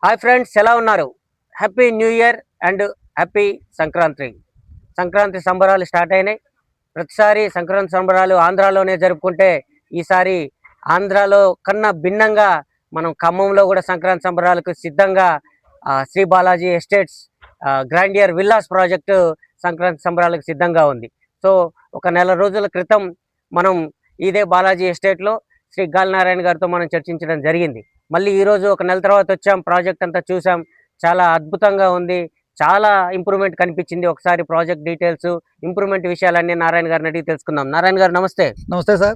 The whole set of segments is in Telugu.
హాయ్ ఫ్రెండ్స్, ఎలా ఉన్నారు? Happy new year and happy Sankranti. Sankranti సంబరాలు స్టార్ట్ అయినాయి. ప్రతిసారి సంక్రాంతి సంబరాలు ఆంధ్రాలోనే జరుపుకుంటే ఈసారి ఆంధ్రాలో కన్నా భిన్నంగా మనం ఖమ్మంలో కూడా సంక్రాంతి సంబరాలకు సిద్ధంగా Sri Balaji Estates Grandeur Villas project సంక్రాంతి సంబరాలకు సిద్ధంగా ఉంది. సో ఒక నెల రోజుల క్రితం మనం ఇదే బాలాజీ ఎస్టేట్లో శ్రీ గాలినారాయణ గారితో మనం చర్చించడం జరిగింది. మళ్ళీ ఈరోజు ఒక నెల తర్వాత వచ్చాం, ప్రాజెక్ట్ అంతా చూసాం. చాలా అద్భుతంగా ఉంది, చాలా ఇంప్రూవ్మెంట్ కనిపించింది. ఒకసారి ప్రాజెక్ట్ డీటెయిల్స్, ఇంప్రూవ్మెంట్ విషయాలన్నీ నారాయణ గారిని అడిగి తెలుసుకుందాం. నారాయణ గారు నమస్తే. నమస్తే sir.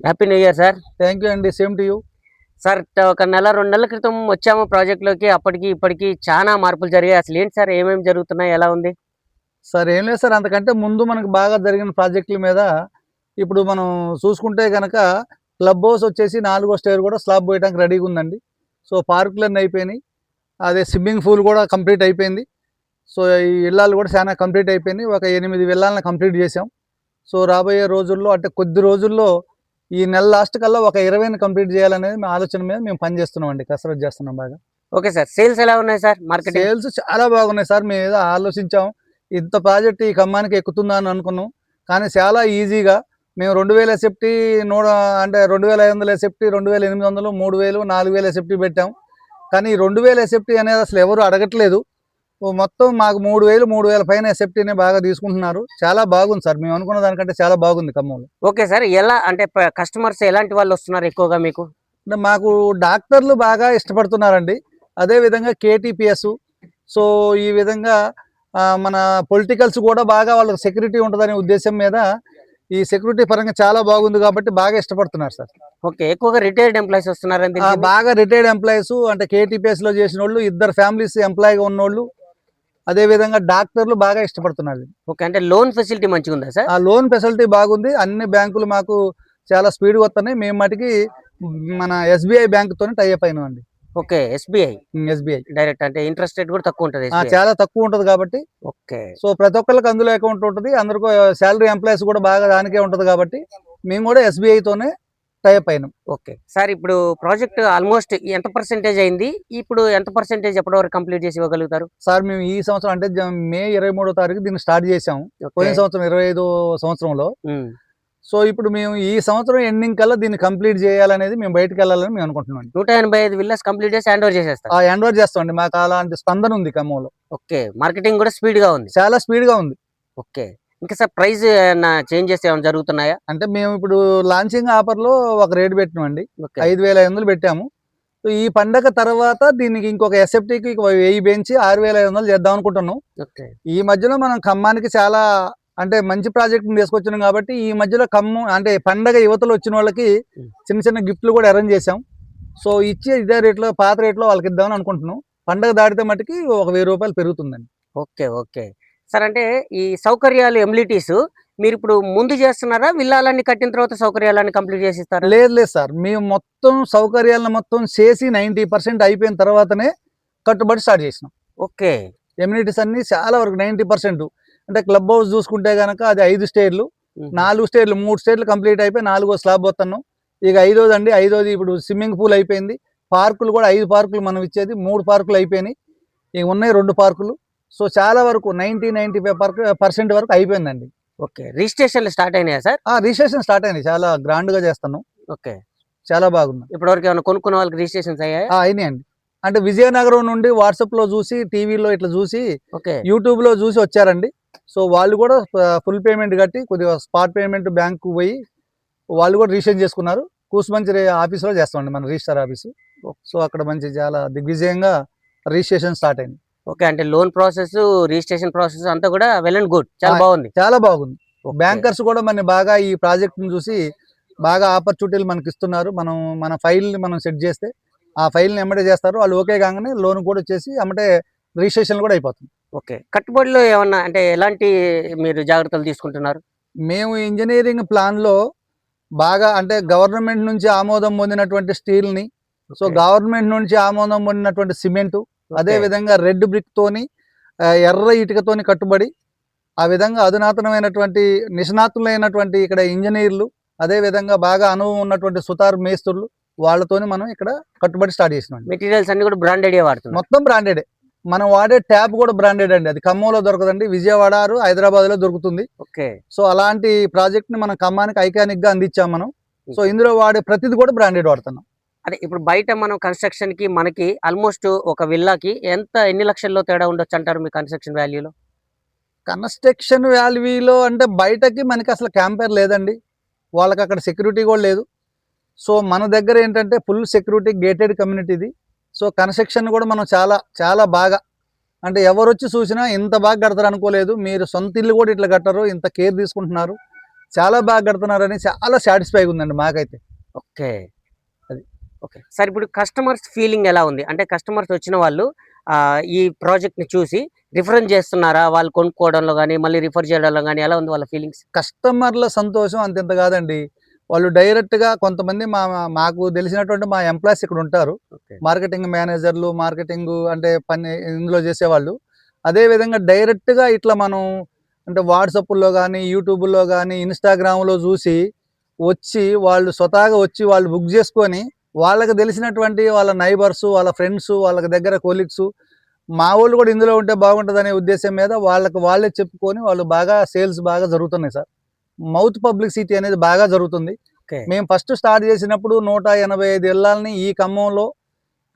Happy new year sir. Thank you అండి, సేమ్ టు యూ సార్. ఒక నెల 2 నెలల క్రితం వచ్చాము ప్రాజెక్ట్లోకి. అప్పటికి ఇప్పటికి చాలా మార్పులు జరిగాయి. అసలు ఏంటి సార్, ఏమేమి జరుగుతున్నాయి, ఎలా ఉంది సార్? ఏం లేదు సార్, అంతకంటే ముందు మనకు బాగా జరిగిన ప్రాజెక్టుల మీద ఇప్పుడు మనం చూసుకుంటే కనుక క్లబ్ హౌస్ వచ్చేసి 4వ స్టేర్ కూడా స్లాబ్ పోయడానికి రెడీగా ఉందండి. సో పార్కులన్నీ అయిపోయినాయి. అదే స్విమ్మింగ్ పూల్ కూడా కంప్లీట్ అయిపోయింది. సో ఈ ఇళ్ళాలు కూడా చాలా కంప్లీట్ అయిపోయినాయి. ఒక 8 విల్లాలను కంప్లీట్ చేసాం. సో రాబోయే రోజుల్లో అంటే కొద్ది రోజుల్లో ఈ నెల లాస్ట్ కల్లా ఒక 20ని కంప్లీట్ చేయాలనేది మా ఆలోచన మీద మేము పనిచేస్తున్నాం అండి, కసరత్తు చేస్తున్నాం బాగా. ఓకే సార్, సేల్స్ ఎలా ఉన్నాయి సార్? మార్కెట్ సేల్స్ చాలా బాగున్నాయి సార్. మేము ఏదో ఆలోచించాం, ఇంత ప్రాజెక్ట్ ఈ ఖమ్మానికి ఎక్కుతుందా అని అనుకున్నాం. కానీ చాలా ఈజీగా మేము 2000 ఎసెప్టీ అంటే 2500 ఎసెప్టీ, 2800, 3000, 4000 ఎసెప్టీ పెట్టాం. కానీ 2000 ఎసెప్టీ అనేది అసలు ఎవరు అడగట్లేదు. మొత్తం మాకు 3000 పైన ఎసెప్టీనే బాగా తీసుకుంటున్నారు. చాలా బాగుంది సార్, మేము అనుకున్న దానికంటే చాలా బాగుంది ఖమ్మంలో. ఓకే సార్, ఎలా అంటే కస్టమర్స్ ఎలాంటి వాళ్ళు వస్తున్నారు ఎక్కువగా మీకు? అంటే మాకు డాక్టర్లు బాగా ఇష్టపడుతున్నారండి. అదేవిధంగా కేటీపీఎస్. సో ఈ విధంగా మన పొలిటికల్స్ కూడా బాగా వాళ్ళకి సెక్యూరిటీ ఉంటుందనే ఉద్దేశం మీద ఈ సెక్యూరిటీ పరంగా చాలా బాగుంది కాబట్టి బాగా ఇష్టపడుతున్నారు సార్. ఓకే, ఎక్కువగా రిటైర్డ్ ఎంప్లాయీస్ వస్తున్నారని బాగా రిటైర్డ్ ఎంప్లాయీస్ అంటే కేటీపీఎస్ లో చేసిన వాళ్ళు, 2 ఫ్యామిలీస్ ఎంప్లాయీగా ఉన్నోళ్ళు, అదే విధంగా డాక్టర్లు బాగా ఇష్టపడుతున్నారు. ఓకే, అంటే లోన్ ఫెసిలిటీ మంచిగా ఉందా సార్? ఆ లోన్ ఫెసిలిటీ బాగుంది. అన్ని బ్యాంకులు మాకు చాలా స్పీడ్గా వస్తున్నాయి. మేము మటుకి మన ఎస్బీఐ బ్యాంక్ తోనే టైఅప్ అయినామండి. ఓకే, ఎస్బీఐ డైరెక్ట్ అంటే ఇంట్రెస్ట్ రేట్ కూడా తక్కువ ఉంటుంది. చాలా తక్కువ ఉంటుంది కాబట్టి. ఓకే, సో ప్రతి ఒక్కరికి అందులో అకౌంట్ ఉంటుంది. అందరికీ శాలరీ ఎంప్లాయీస్ కూడా బాగా దానికే ఉంటుంది కాబట్టి మేము కూడా ఎస్బీఐ తోనే టైఅప్ అయినాం. ఓకే సార్, ఇప్పుడు ప్రాజెక్ట్ ఆల్మోస్ట్ ఎంత పర్సెంటేజ్ అయింది? ఇప్పుడు ఎంత పర్సెంటేజ్ ఎప్పటి వరకు కంప్లీట్ చేసి ఇవ్వగలుగుతారు సార్? మేము ఈ సంవత్సరం అంటే మే 23వ తారీఖు దీన్ని స్టార్ట్ చేసాము. పోయిన సంవత్సరం 25వ సంవత్సరంలో. సో ఇప్పుడు మేము ఈ సంవత్సరం ఎండింగ్ కల్లా దీన్ని కంప్లీట్ చేయాలనేది, మేము బయటకు వెళ్ళాలని మేము అనుకుంటున్నాం. 185 విల్లాస్ కంప్లీట్ చేసి హ్యాండ్ ఓవర్ చేసేస్తాం. హ్యాండ్ ఓవర్ చేస్తామండి. మాకు అలాంటి స్పందన ఉంది ఖమ్మంలో. ఓకే, మార్కెటింగ్ కూడా స్పీడ్ గా ఉంది, చాలా స్పీడ్ గా ఉంది. ఓకే, ఇంకా సార్ ప్రైస్ చేంజెస్ ఏమైనా జరుగుతున్నాయా? అంటే మేము ఇప్పుడు లాంచింగ్ ఆఫర్ లో ఒక రేట్ పెట్టినామండి, 5500 పెట్టాము. సో ఈ పండగ తర్వాత దీనికి ఇంకొక ఎస్ఎఫ్టీకి 1000 పెంచి 6500 చేద్దాం అనుకుంటున్నాం. ఈ మధ్యలో మనం ఖమ్మానికి చాలా అంటే మంచి ప్రాజెక్ట్ తీసుకొచ్చినాం కాబట్టి ఈ మధ్యలో ఖమ్మం అంటే పండగ యువతలు వచ్చిన వాళ్ళకి చిన్న చిన్న గిఫ్ట్లు కూడా అరేంజ్ చేసాం. సో ఇచ్చే ఇదే రేట్లో, పాత రేట్లో వాళ్ళకి ఇద్దామని అనుకుంటున్నాం. పండగ దాటితే మటుకి ఒక 1000 రూపాయలు పెరుగుతుందండి. ఓకే ఓకే సార్, అంటే ఈ సౌకర్యాలు ఎమ్యూనిటీస్ మీరు ఇప్పుడు ముందు చేస్తున్నారా? విల్లాలన్నీ కట్టిన తర్వాత సౌకర్యాలన్నీ కంప్లీట్ చేసి ఇస్తారా? లేదు సార్, మేము మొత్తం సౌకర్యాలను మొత్తం చేసి 90% అయిపోయిన తర్వాతనే కట్టుబడి స్టార్ట్ చేసినాం. ఓకే, ఎమ్యూనిటీస్ అన్ని చాలా వరకు 90%. అంటే క్లబ్ హౌస్ చూసుకుంటే కనుక అది 5 స్టేర్లు, 4 స్టేర్లు, 3 స్టేర్లు కంప్లీట్ అయిపోయి 4వ స్లాబ్ వస్తున్నాం. ఇక 5వది అండి. 5వది ఇప్పుడు స్విమ్మింగ్ పూల్ అయిపోయింది. పార్కులు కూడా 5 పార్కులు మనం ఇచ్చేది 3 పార్కులు అయిపోయినాయి. ఇక ఉన్నాయి 2 పార్కులు. సో చాలా వరకు 90-95% వరకు అయిపోయిందండి. ఓకే, రిజిస్ట్రేషన్లు స్టార్ట్ అయినాయా సార్? రిజిస్ట్రేషన్ స్టార్ట్ అయినాయి, చాలా గ్రాండ్ గా చేస్తున్నాం. ఓకే, చాలా బాగుంది. ఇప్పటివరకు ఏమైనా కొనుక్కున్న వాళ్ళకి రిజిస్ట్రేషన్స్ అయ్యాయి? అయినాయండి. అంటే విజయనగరం నుండి వాట్సాప్ లో చూసి, టీవీలో ఇట్లా చూసి, యూట్యూబ్ లో చూసి వచ్చారండి. సో వాళ్ళు కూడా ఫుల్ పేమెంట్ కట్టి కొద్దిగా స్పాట్ పేమెంట్ బ్యాంకు పోయి వాళ్ళు కూడా రిజిస్ట్రేషన్ చేసుకున్నారు. కూసుమంచి ఆఫీస్లో చేస్తామండి, మన రిజిస్టర్ ఆఫీసు. సో అక్కడ మంచి చాలా దిగ్విజయంగా రిజిస్ట్రేషన్ స్టార్ట్ అయింది. ఓకే, అంటే లోన్ ప్రాసెస్, రిజిస్ట్రేషన్ ప్రాసెస్ అంతా కూడా వెల్ అండ్ గుడ్, చాలా బాగుంది. చాలా బాగుంది. బ్యాంకర్స్ కూడా మన బాగా ఈ ప్రాజెక్ట్ని చూసి బాగా ఆపర్చునిటీలు మనకి ఇస్తున్నారు. మన ఫైల్ని మనం సెట్ చేస్తే ఆ ఫైల్ని ఎమ్మటే చేస్తారు. వాళ్ళు ఓకే కాగానే లోన్ కూడా వచ్చేసి ఎమ్మటే రిజిస్ట్రేషన్ కూడా అయిపోతుంది. ఓకే, కట్టుబడిలో ఏమన్నా అంటే ఎలాంటి మీరు జాగ్రత్తలు తీసుకుంటున్నారు? మేము ఇంజనీరింగ్ ప్లాన్లో బాగా అంటే గవర్నమెంట్ నుంచి ఆమోదం పొందినటువంటి స్టీల్ని, సో గవర్నమెంట్ నుంచి ఆమోదం పొందినటువంటి సిమెంటు, అదే విధంగా రెడ్ బ్రిక్ తోని, ఎర్ర ఇటుకతోని కట్టుబడి, ఆ విధంగా అధునాతనమైనటువంటి నిష్ణాతులైనటువంటి ఇక్కడ ఇంజనీర్లు, అదే విధంగా బాగా అనుభవం ఉన్నటువంటి సుతార్ మేస్త్రులు వాళ్ళతోని మనం ఇక్కడ కట్టుబడి స్టార్ట్ చేసినాం. మెటీరియల్స్ అన్ని కూడా బ్రాండెడ్ వాడుతున్నాం. మొత్తం బ్రాండెడే. మనం వాడే ట్యాప్ కూడా బ్రాండెడ్ అండి. అది ఖమ్మంలో దొరకదండి, విజయవాడ హైదరాబాద్ లో దొరుకుతుంది. ఓకే. సో అలాంటి ప్రాజెక్ట్ ని మనం ఖమ్మానికి ఐకానిక్ గా అందించాం మనం. సో ఇందులో వాడే ప్రతిది కూడా బ్రాండెడ్ వాడుతున్నాం. అదే ఇప్పుడు బయట మనం కన్స్ట్రక్షన్ కి మనకి ఆల్మోస్ట్ ఒక విల్లాకి ఎన్ని లక్షల్లో తేడా ఉండొచ్చు అంటారు మీ కన్స్ట్రక్షన్ వాల్యూలో? కన్స్ట్రక్షన్ వాల్యూలో అంటే బయటకి మనకి అసలు క్యాంపేర్ లేదండి, వాళ్ళకి అక్కడ సెక్యూరిటీ కూడా లేదు. సో మన దగ్గర ఏంటంటే ఫుల్ సెక్యూరిటీ గేటెడ్ కమ్యూనిటీది. సో కన్స్ట్రక్షన్ కూడా మనం చాలా చాలా బాగా, అంటే ఎవరు వచ్చి చూసినా ఇంత బాగా కడతారు అనుకోలేదు. మీరు సొంత ఇల్లు కూడా ఇట్లా కట్టరు, ఇంత కేర్ తీసుకుంటున్నారు, చాలా బాగా కడుతున్నారని చాలా సాటిస్ఫైగా ఉందండి మాకైతే. ఓకే. అది ఓకే సార్. ఇప్పుడు కస్టమర్స్ ఫీలింగ్ ఎలా ఉంది? అంటే కస్టమర్స్ వచ్చిన వాళ్ళు ఈ ప్రాజెక్ట్ని చూసి రిఫరెన్స్ చేస్తున్నారా? వాళ్ళు కొనుక్కోవడంలో కానీ మళ్ళీ రిఫర్ చేయడంలో కానీ ఎలా ఉంది వాళ్ళ ఫీలింగ్స్? కస్టమర్ల సంతోషం అంతెంత కాదండి. వాళ్ళు డైరెక్ట్గా కొంతమంది మాకు తెలిసినటువంటి మా ఎంప్లాయీస్ ఇక్కడ ఉంటారు, మార్కెటింగ్ మేనేజర్లు, మార్కెటింగ్ అంటే పని ఇందులో చేసేవాళ్ళు. అదేవిధంగా డైరెక్ట్గా ఇట్లా మనం అంటే వాట్సాప్లో కానీ యూట్యూబ్లో కానీ ఇన్స్టాగ్రామ్లో చూసి వచ్చి వాళ్ళు స్వతహాగా వచ్చి వాళ్ళు బుక్ చేసుకొని వాళ్ళకి తెలిసినటువంటి వాళ్ళ నైబర్స్, వాళ్ళ ఫ్రెండ్స్, వాళ్ళకి దగ్గర కొలీగ్స్, మా వాళ్ళు కూడా ఇందులో ఉంటే బాగుంటుంది అనే ఉద్దేశం మీద వాళ్ళకి వాళ్ళే చెప్పుకొని వాళ్ళు బాగా సేల్స్ బాగా జరుగుతున్నాయి సార్. మౌత్ పబ్లిసిటీ అనేది బాగా జరుగుతుంది. మేము ఫస్ట్ స్టార్ట్ చేసినప్పుడు 185 ఇళ్ళని ఈ ఖమ్మంలో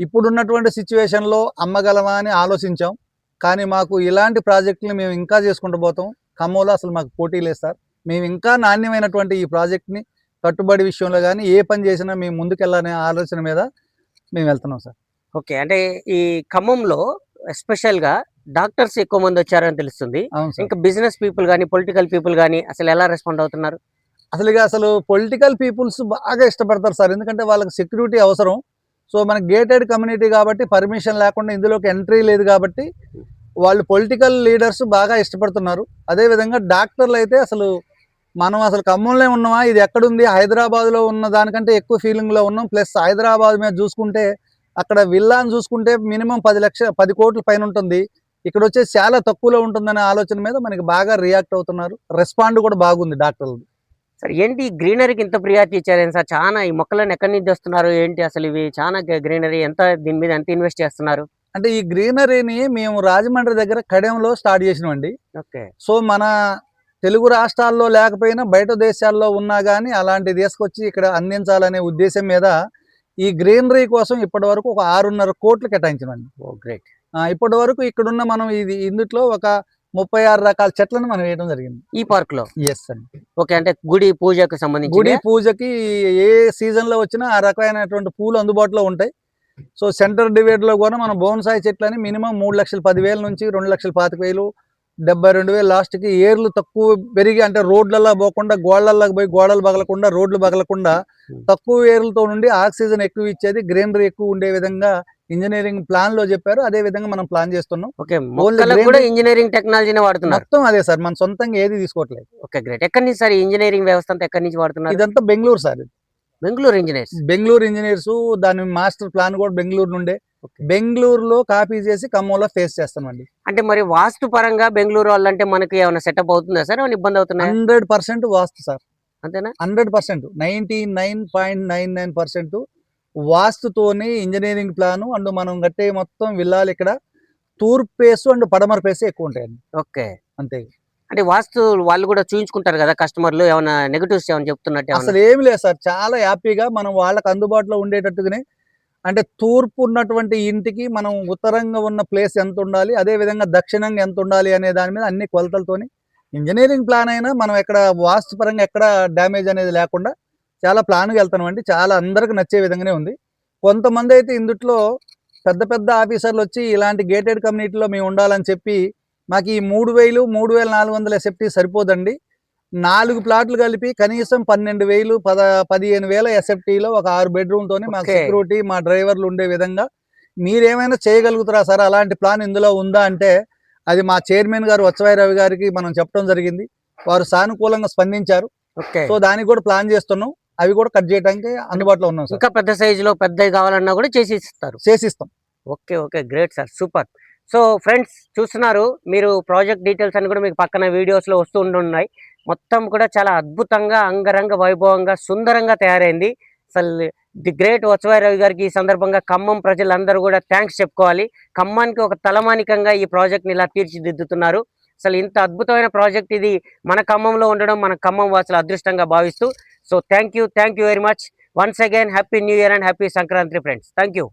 ఇప్పుడున్నటువంటి సిచ్యువేషన్లో అమ్మగలమా అని ఆలోచించాం. కానీ మాకు ఇలాంటి ప్రాజెక్టులు మేము ఇంకా చేసుకుంటూ పోతాం. ఖమ్మంలో అసలు మాకు పోటీ లేదు సార్. మేము ఇంకా నాణ్యమైనటువంటి ఈ ప్రాజెక్ట్ని కట్టుబడి విషయంలో కానీ ఏ పని చేసినా మేము ముందుకెళ్ళాలనే ఆలోచన మీద మేము వెళ్తున్నాం సార్. ఓకే. అంటే ఈ ఖమ్మంలో ఎస్పెషల్గా డాక్టర్స్ ఎక్కువ మంది వచ్చారని తెలుస్తుంది. ఇంకా బిజినెస్ పీపుల్ కానీ పొలిటికల్ పీపుల్ కానీ అసలు ఎలా రెస్పాండ్ అవుతున్నారు? అసలు పొలిటికల్ పీపుల్స్ బాగా ఇష్టపడతారు సార్, ఎందుకంటే వాళ్ళకి సెక్యూరిటీ అవసరం. సో మన గేటెడ్ కమ్యూనిటీ కాబట్టి పర్మిషన్ లేకుండా ఇందులోకి ఎంట్రీ లేదు కాబట్టి వాళ్ళు పొలిటికల్ లీడర్స్ బాగా ఇష్టపడుతున్నారు. అదేవిధంగా డాక్టర్లు అయితే మనం ఖమ్మంలో ఉన్నామా, ఇది ఎక్కడుంది, హైదరాబాద్లో ఉన్న దానికంటే ఎక్కువ ఫీలింగ్లో ఉన్నాం. ప్లస్ హైదరాబాద్ మీద చూసుకుంటే అక్కడ విల్లాని చూసుకుంటే మినిమం 10 కోట్ల పైన ఉంటుంది, ఇక్కడ వచ్చేసి చాలా తక్కువలో ఉంటుందనే ఆలోచన మీద మనకి బాగా రియాక్ట్ అవుతున్నారు. రెస్పాండ్ కూడా బాగుంది డాక్టర్లు. సార్ ఏంటి గ్రీనరీకి ఇంత ప్రియారిటీ ఇచ్చారేం సార్? చాలా ఈ మొక్కలను ఎక్కడి నుంచి తెస్తున్నారు ఏంటి అసలు? ఇవి చాలా గ్రీనరీ, దీని మీద ఎంత ఇన్వెస్ట్ చేస్తున్నారు? అంటే ఈ గ్రీనరీని మేము రాజమండ్రి దగ్గర కడెంలో స్టార్ట్ చేసినామండి. ఓకే. సో మన తెలుగు రాష్ట్రాల్లో లేకపోయినా బయట దేశాల్లో ఉన్నా కానీ అలాంటివి తీసుకొచ్చి ఇక్కడ అందించాలనే ఉద్దేశం మీద ఈ గ్రీనరీ కోసం ఇప్పటి వరకు ఒక 6.5 కోట్లు కేటాయించామండి. ఓ గ్రేట్. ఇప్పటి వరకు ఇక్కడున్న మనం ఇందులో ఒక 36 రకాల చెట్లను మనం వేయడం జరిగింది ఈ పార్క్ లో. ఎస్ అండి. ఓకే. అంటే గుడి పూజకు సంబంధించి, గుడి పూజకి ఏ సీజన్ లో వచ్చినా ఆ రకమైనటువంటి పూలు అందుబాటులో ఉంటాయి. సో సెంటర్ డివైడ్ లో కూడా మనం బోన్సాయి చెట్లని మినిమం 3,10,000 నుంచి 2,25,000, 72,000 లాస్ట్కి ఏర్లు తక్కువ పెరిగి, అంటే రోడ్లలో పోకుండా గోడలకు పోయి గోడలు పగలకుండా రోడ్లు పగలకుండా తక్కువ ఏర్లతో నుండి ఆక్సిజన్ ఎక్కువ ఇచ్చేది, గ్రీనరీ ఎక్కువ ఉండే విధంగా ఇంజనీరింగ్ ప్లాన్ లో చెప్పారు. అదే విధంగా మనం ప్లాన్ చేస్తున్నాం. ఓకే. ఇంజనీరింగ్ టెక్నాలజీని వాడుతున్నారు మొత్తం. అదే సార్, మన సొంతంగా ఏది తీసుకోవట్లేదు. Okay great. ఎక్కడి నుంచి సార్ ఇంజనీరింగ్ వ్యవస్థ అంతా ఎక్కడి నుంచి వాడుతున్నారు? ఇదంతా బెంగళూరు సార్. బెంగళూరు ఇంజనీర్స్ దాని మాస్టర్ ప్లాన్ కూడా బెంగళూరు నుండే. బెంగళూరులో కాపీ చేసి ఖమ్మంలో ఫేస్ చేస్తామండి. అంటే మరి వాస్తు పరంగా బెంగళూరు వాళ్ళంటే మనకి ఏమైనా సెటప్ అవుతుందా సార్? ఏమైనా ఇబ్బంది అవుతుందా? 100% వాస్తు సార్. అంతేనా? 100%, 99.99% వాస్తుతోనే ఇంజనీరింగ్ ప్లాను. అండ్ మనం కట్టే మొత్తం విల్లాలు ఇక్కడ తూర్పు పేసు అండ్ పడమర పేసు ఎక్కువ ఉంటాయండి. ఓకే. అంతే. అంటే వాస్తు వాళ్ళు కూడా చూయించుకుంటారు కదా కస్టమర్లు, ఏమైనా నెగటివ్స్ ఏమైనా చెప్తున్నట్టు? అసలు ఏమి లేదు సార్, చాలా హ్యాపీగా మనం వాళ్ళకి అందుబాటులో ఉండేటట్టుగానే, అంటే తూర్పు ఉన్నటువంటి ఇంటికి మనం ఉత్తరంగా ఉన్న ప్లేస్ ఎంత ఉండాలి, అదే విధంగా దక్షిణంగా ఎంత ఉండాలి అనే దాని మీద అన్ని కొలతలతోని ఇంజనీరింగ్ ప్లాన్ అయినా మనం ఎక్కడ వాస్తుపరంగా ఎక్కడ డ్యామేజ్ అనేది లేకుండా చాలా ప్లాన్గా వెళ్తాం అండి. చాలా అందరికి నచ్చే విధంగానే ఉంది. కొంతమంది అయితే ఇందుట్లో పెద్ద పెద్ద ఆఫీసర్లు వచ్చి ఇలాంటి గేటెడ్ కమ్యూనిటీలో మేము ఉండాలని చెప్పి మాకు ఈ 3,000, 3,400 ఎస్ఎఫ్టీ సరిపోదండి, 4 ప్లాట్లు కలిపి కనీసం 12,000, 15,000 ఎస్ఎఫ్టీలో ఒక 6 బెడ్రూమ్తోని మాకు సెక్యూరిటీ, మా డ్రైవర్లు ఉండే విధంగా మీరేమైనా చేయగలుగుతారా సార్, అలాంటి ప్లాన్ ఇందులో ఉందా అంటే అది మా చైర్మన్ గారు వచ్చవాయి రవి గారికి మనం చెప్పడం జరిగింది. వారు సానుకూలంగా స్పందించారు. సో దానికి కూడా ప్లాన్ చేస్తున్నాం. అవి కూడా కట్ చేయడానికి అందుబాటులో ఉన్నాం సార్. ఇంకా పెద్ద సైజులో పెద్దవి కావాలన్నా కూడా చేసిస్తాం. Okay. Okay great sir, super. So friends చూస్తున్నారు మీరు, ప్రాజెక్ట్ డీటెయిల్స్ అన్ని కూడా మీకు పక్కన వీడియోస్లో వస్తూ ఉంటున్నాయి. మొత్తం కూడా చాలా అద్భుతంగా అంగరంగ వైభవంగా సుందరంగా తయారైంది. అసలు ది గ్రేట్ వత్సవాయి గారికి ఈ సందర్భంగా ఖమ్మం ప్రజలందరూ కూడా థ్యాంక్స్ చెప్పుకోవాలి. ఖమ్మానికి ఒక తలమానికంగా ఈ ప్రాజెక్ట్ని ఇలా తీర్చిదిద్దుతున్నారు. అసలు ఇంత అద్భుతమైన ప్రాజెక్ట్ ఇది మన ఖమ్మంలో ఉండడం మన ఖమ్మం వాసుల అదృష్టంగా భావిస్తూ, so thank you very much. Once again happy new year and happy Sankranti friends. Thank you.